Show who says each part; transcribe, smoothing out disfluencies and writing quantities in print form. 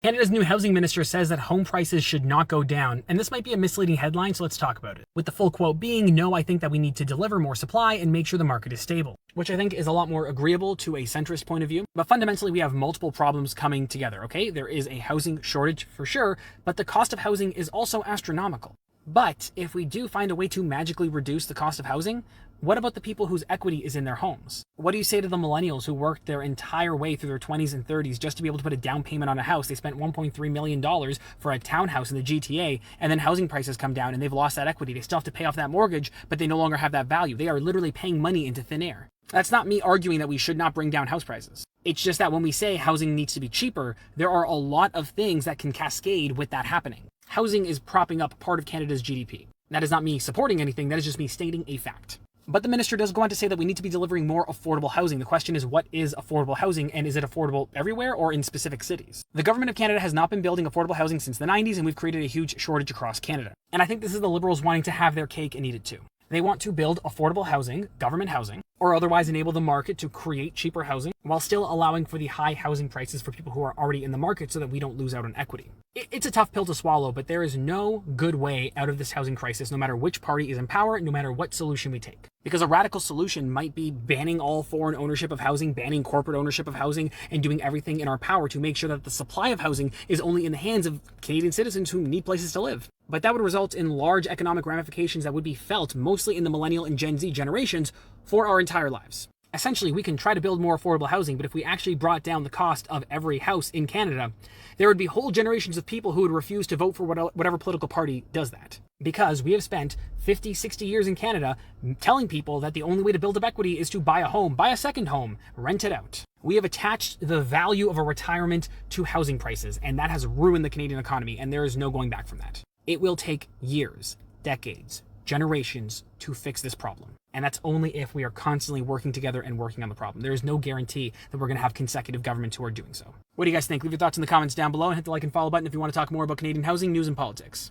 Speaker 1: Canada's new housing minister says that home prices should not go down, and this might be a misleading headline, so let's talk about it. With the full quote being, "No, I think that we need to deliver more supply and make sure the market is stable," which I think is a lot more agreeable to a centrist point of view. But fundamentally, we have multiple problems coming together, okay? There is a housing shortage for sure, but the cost of housing is also astronomical. But if we do find a way to magically reduce the cost of housing, what about the people whose equity is in their homes? What do you say to the millennials who worked their entire way through their 20s and 30s just to be able to put a down payment on a house? They spent $1.3 million for a townhouse in the GTA, and then housing prices come down and they've lost that equity. They still have to pay off that mortgage, but they no longer have that value. They are literally paying money into thin air. That's not me arguing that we should not bring down house prices. It's just that when we say housing needs to be cheaper, there are a lot of things that can cascade with that happening. Housing is propping up part of Canada's GDP. That is not me supporting anything, that is just me stating a fact. But the minister does go on to say that we need to be delivering more affordable housing. The question is, what is affordable housing, and is it affordable everywhere or in specific cities? The government of Canada has not been building affordable housing since the 90s, and we've created a huge shortage across Canada. And I think this is the Liberals wanting to have their cake and eat it too. They want to build affordable housing, government housing, or otherwise enable the market to create cheaper housing while still allowing for the high housing prices for people who are already in the market so that we don't lose out on equity. It's a tough pill to swallow, but there is no good way out of this housing crisis, no matter which party is in power, no matter what solution we take. Because a radical solution might be banning all foreign ownership of housing, banning corporate ownership of housing, and doing everything in our power to make sure that the supply of housing is only in the hands of Canadian citizens who need places to live. But that would result in large economic ramifications that would be felt mostly in the millennial and Gen Z generations for our entire lives. Essentially, we can try to build more affordable housing, but if we actually brought down the cost of every house in Canada, there would be whole generations of people who would refuse to vote for whatever political party does that. Because we have spent 50, 60 years in Canada telling people that the only way to build up equity is to buy a home, buy a second home, rent it out. We have attached the value of a retirement to housing prices, and that has ruined the Canadian economy, and there is no going back from that. It will take years, decades, generations to fix this problem. And that's only if we are constantly working together and working on the problem. There is no guarantee that we're going to have consecutive governments who are doing so. What do you guys think? Leave your thoughts in the comments down below and hit the like and follow button if you want to talk more about Canadian housing, news, and politics.